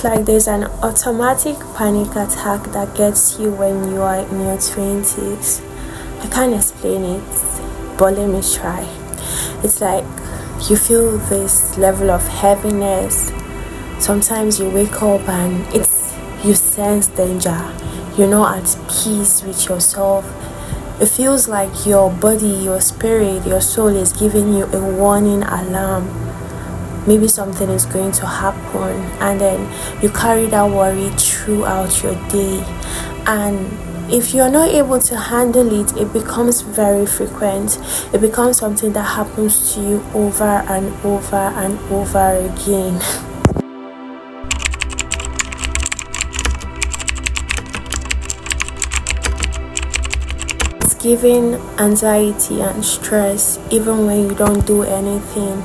like there's an automatic panic attack that gets you when you are in your 20s. I can't explain it, but let me try. It's like you feel this level of heaviness. Sometimes you wake up and you sense danger. You're not at peace with yourself. It feels like your body, your spirit, your soul is giving you a warning alarm. Maybe something is going to happen, and then you carry that worry throughout your day. And if you're not able to handle it, it becomes very frequent. It becomes something that happens to you over and over and over again. It's giving anxiety and stress even when you don't do anything.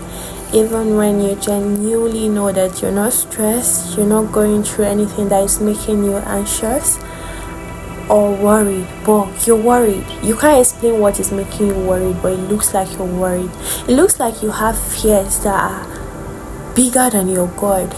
Even when you genuinely know that you're not stressed, you're not going through anything that is making you anxious or worried, but you're worried. You can't explain what is making you worried, but it looks like you're worried. It looks like you have fears that are bigger than your God.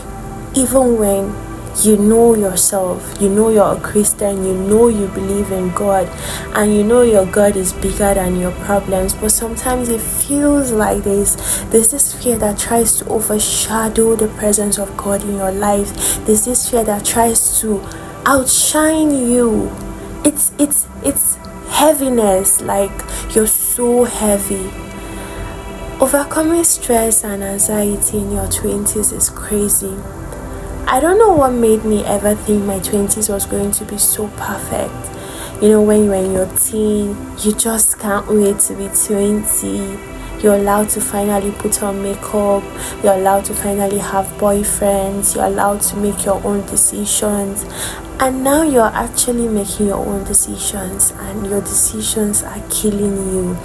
Even when you know yourself, you know you're a Christian, you know you believe in God, and you know your God is bigger than your problems, but sometimes it feels like there's this fear that tries to overshadow the presence of God in your life. There's this fear that tries to outshine you. It's heaviness, like you're so heavy. Overcoming stress and anxiety in your 20s is crazy. I don't know what made me ever think my 20s was going to be so perfect. You know, when you're in your teen, you just can't wait to be 20. You're allowed to finally put on makeup. You're allowed to finally have boyfriends. You're allowed to make your own decisions. And now you're actually making your own decisions, and your decisions are killing you.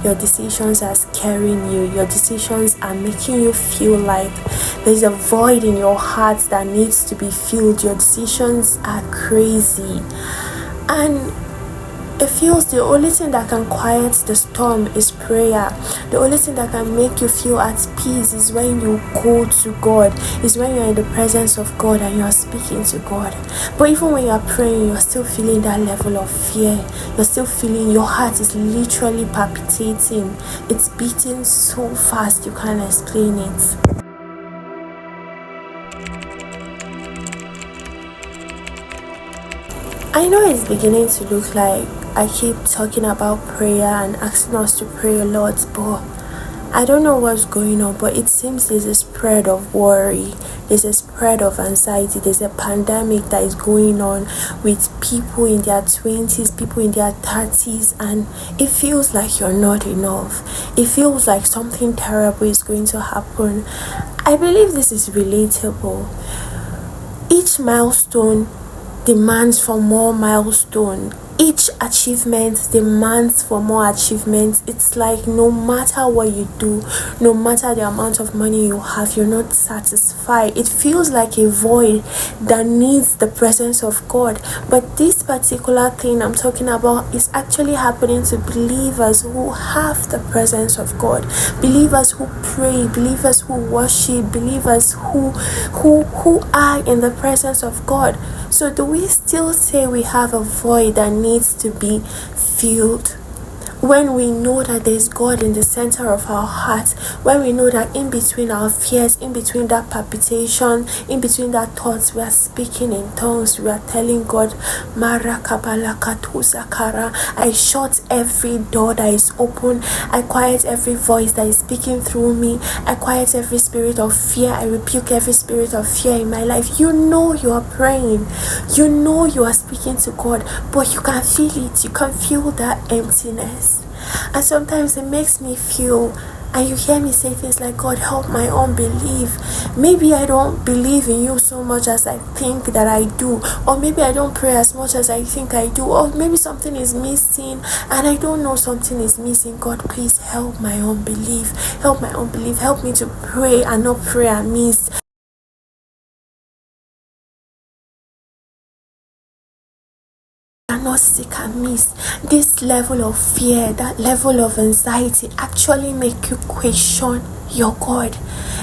Your decisions are scaring you. Your decisions are making you feel like there's a void in your heart that needs to be filled. Your decisions are crazy. And it feels the only thing that can quiet the storm is prayer. The only thing that can make you feel at peace is when you go to God, is when you're in the presence of God and you're speaking to God. But even when you're praying, you're still feeling that level of fear. You're still feeling your heart is literally palpitating. It's beating so fast you can't explain it. I know it's beginning to look like I keep talking about prayer and asking us to pray a lot, but I don't know what's going on, but it seems there's a spread of worry, there's a spread of anxiety, there's a pandemic that is going on with people in their 20s, people in their 30s, and it feels like you're not enough. It feels like something terrible is going to happen. I believe this is relatable. Each milestone demands for more milestone. Each achievement demands for more achievements. It's like no matter what you do, no matter the amount of money you have, you're not satisfied. It feels like a void that needs the presence of God. But this particular thing I'm talking about is actually happening to believers who have the presence of God, believers who pray, believers who worship, believers who are in the presence of God. So do we still say we have a void that needs to be filled when we know that there's God in the center of our heart, when we know that in between our fears, in between that palpitation, in between that thoughts, we are speaking in tongues, we are telling God, Mara Kabalakatu Sakara, I shut every door that is open, I quiet every voice that is speaking through me, I quiet every spirit of fear, I rebuke every spirit of fear in my life. You know you are praying, you know you are speaking to God, but you can feel it, you can feel that emptiness. And sometimes it makes me feel, and you hear me say things like, God, help my unbelief. Maybe I don't believe in you so much as I think that I do, or maybe I don't pray as much as I think I do, or maybe something is missing and I don't know something is missing. God, please help my unbelief. Help my unbelief. Help me to pray and not pray amiss. Not sick and miss. This level of fear, that level of anxiety actually make you question your God.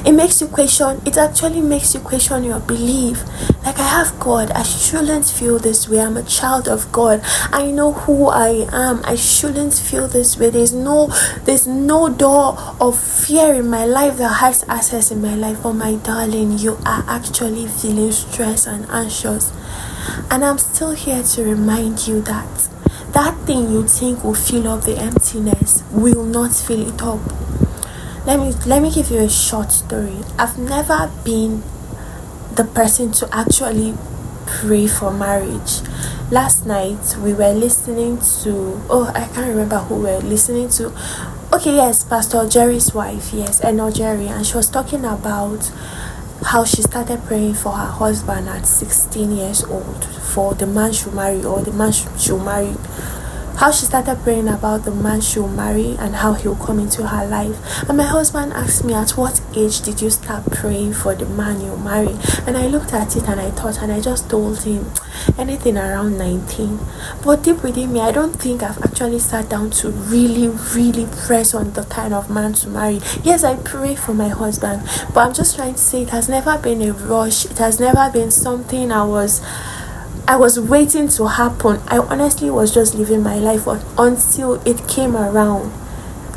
It actually makes you question your belief. Like, I have God, I shouldn't feel this way. I'm a child of God. I know who I am. I shouldn't feel this way. There's no door of fear in my life that has access in my life. But my darling, you are actually feeling stressed and anxious. And I'm still here to remind you that that thing you think will fill up the emptiness will not fill it up. Let me give you a short story. I've never been the person to actually pray for marriage. Last night we were listening to, I can't remember who we were listening to. Okay, yes, Pastor Jerry's wife, yes, Eno Jerry, and she was talking about how she started praying for her husband at 16 years old for the man she'll marry, or the man she'll marry. How she started praying about the man she'll marry and how he'll come into her life. And my husband asked me, at what age did you start praying for the man you'll marry? And I looked at it and I thought, and I just told him, anything around 19. But deep within me, I don't think I've actually sat down to really, really press on the kind of man to marry. Yes, I pray for my husband, but I'm just trying to say it has never been a rush. It has never been something I was waiting to happen. I honestly was just living my life until it came around.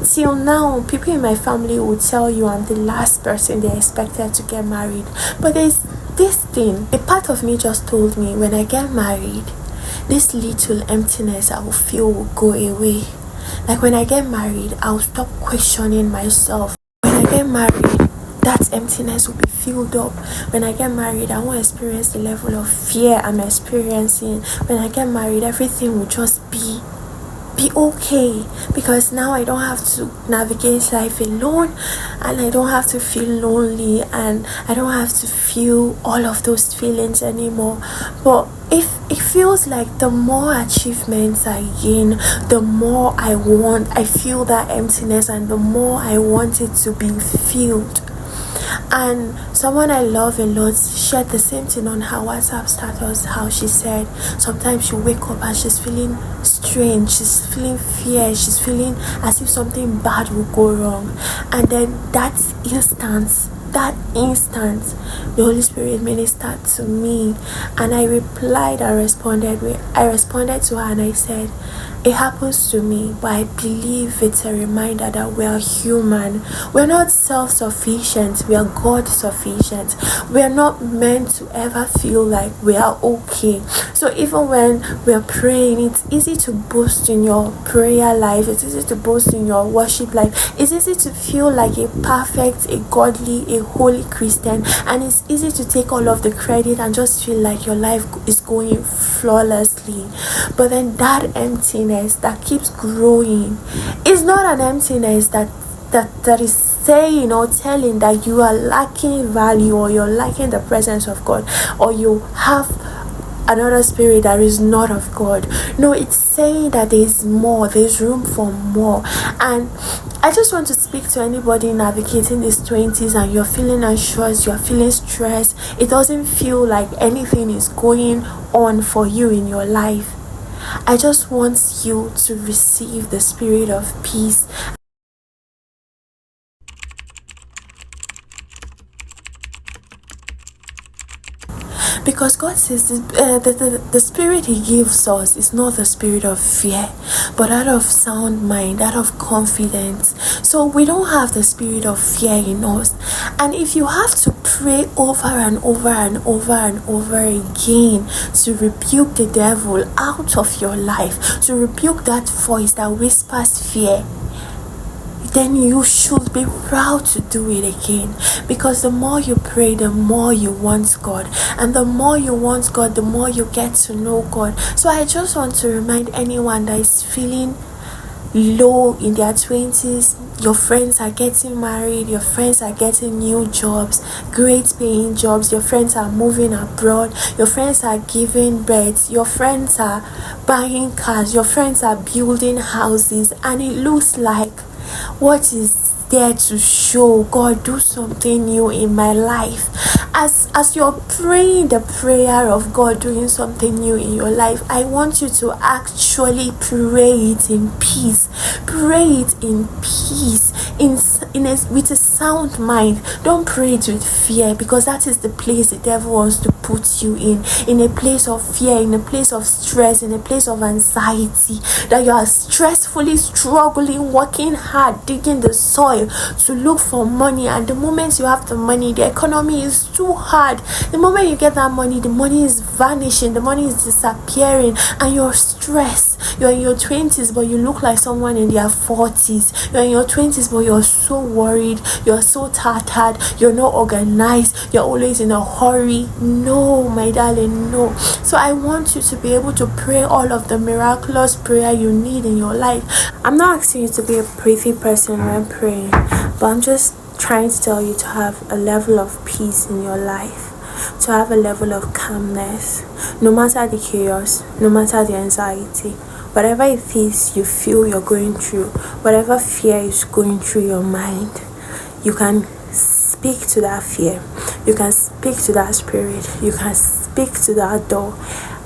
Till now, people in my family will tell you I'm the last person they expected to get married. But there's this thing, a part of me just told me, when I get married, this little emptiness I will feel will go away. Like, when I get married, I'll stop questioning myself. When I get married, that emptiness will be filled up. When I get married, I won't experience the level of fear I'm experiencing. When I get married, everything will just be okay, because now I don't have to navigate life alone, and I don't have to feel lonely, and I don't have to feel all of those feelings anymore. But if it feels like the more achievements I gain, the more I feel that emptiness, and the more I want it to be filled. And someone I love a lot shared the same thing on her WhatsApp status, how she said sometimes she'll wake up and she's feeling strange, she's feeling fear, she's feeling as if something bad will go wrong. And then that instant, the Holy Spirit ministered to me, and I responded to her, and I said, it happens to me, but I believe it's a reminder that we are human. We're not self-sufficient, we are God-sufficient. We are not meant to ever feel like we are okay. So even when we're praying, it's easy to boast in your prayer life, it's easy to boast in your worship life, it's easy to feel like a perfect, a godly, a holy Christian, and it's easy to take all of the credit and just feel like your life is going flawlessly. But then that emptiness that keeps growing is not an emptiness that is saying or telling that you are lacking value, or you're lacking the presence of God, or you have another spirit that is not of God. No, it's saying that there's more, there's room for more. And I just want to speak to anybody navigating these 20s and you're feeling anxious, you're feeling stressed, it doesn't feel like anything is going on for you in your life. I just want you to receive the spirit of peace. Because God says the spirit He gives us is not the spirit of fear, but that of sound mind, that of confidence. So we don't have the spirit of fear in us. And if you have to pray over and over and over and over again to rebuke the devil out of your life, to rebuke that voice that whispers fear, then you should be proud to do it again. Because the more you pray, the more you want God, and the more you want God, the more you get to know God. So I just want to remind anyone that is feeling low in their 20s, your friends are getting married, your friends are getting new jobs, great paying jobs, your friends are moving abroad, your friends are giving birth, your friends are buying cars, your friends are building houses, and it looks like, what is there to show God do something new in my life? As you're praying the prayer of God doing something new in your life, I want you to actually pray it in peace. Pray it in peace. with a sound mind. Don't pray it with fear, because that is the place the devil wants to put you in a place of fear, in a place of stress, in a place of anxiety, that you are stressfully struggling, working hard, digging the soil to look for money, and the moment you have the money, the economy is too hard. The moment you get that money, the money is vanishing, the money is disappearing, and you're stressed. You're in your 20s, but you look like someone in their 40s. You're in your 20s, but you're so worried, you're so tattered, you're not organized, you're always in a hurry. No, my darling, no. So I want you to be able to pray all of the miraculous prayer you need in your life. I'm not asking you to be a breathy person when praying, but I'm just trying to tell you to have a level of peace in your life, to have a level of calmness, no matter the chaos, no matter the anxiety, whatever it is you feel you're going through, whatever fear is going through your mind, you can speak to that fear, you can speak to that spirit, you can speak to that door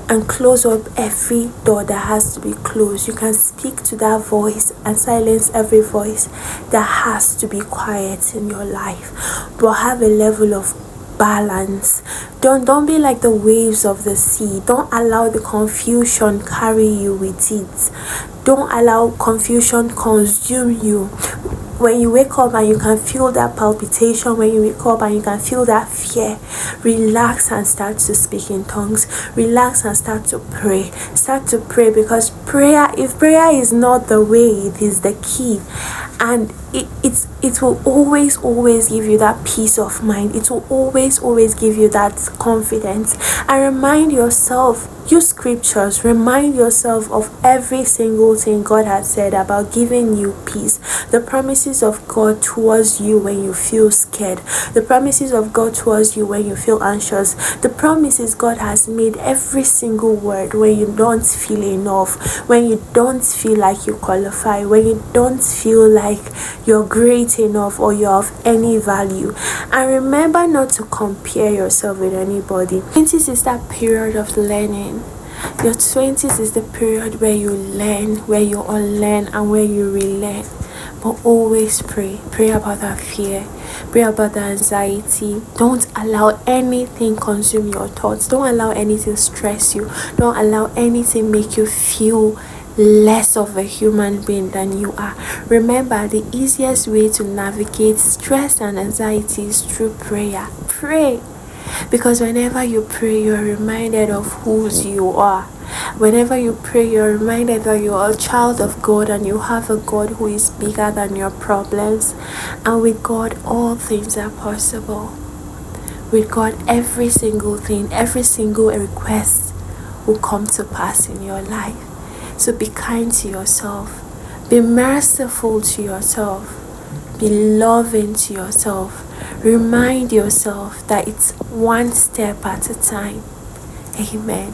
and close up every door that has to be closed. You can speak to that voice and silence every voice that has to be quiet in your life, but have a level of balance. Don't be like the waves of the sea. Don't allow the confusion carry you with it. Don't allow confusion consume you. When you wake up and you can feel that palpitation, when you wake up and you can feel that fear, relax and start to speak in tongues. Relax and start to pray. Start to pray, because if prayer is not the way, it is the key. And it will always give you that peace of mind. It will always give you that confidence. And remind yourself, use scriptures, remind yourself of every single thing God has said about giving you peace. The promises of God towards you when you feel scared, the promises of God towards you when you feel anxious, the promises God has made, every single word, when you don't feel enough, when you don't feel like you qualify, when you don't feel like you're great enough or you're of any value. And remember not to compare yourself with anybody. 20s is that period of learning. Your 20s is the period where you learn, where you unlearn, and where you relearn. But always pray about that fear, pray about the anxiety. Don't allow anything consume your thoughts. Don't allow anything stress you. Don't allow anything make you feel less of a human being than you are. Remember, the easiest way to navigate stress and anxiety is through prayer. Pray, because whenever you pray, you're reminded of whose you are. Whenever you pray, you're reminded that you are a child of God, and you have a God who is bigger than your problems. And with God, all things are possible. With God, every single thing, every single request will come to pass in your life. So be kind to yourself, be merciful to yourself, be loving to yourself. Remind yourself that it's one step at a time. Amen.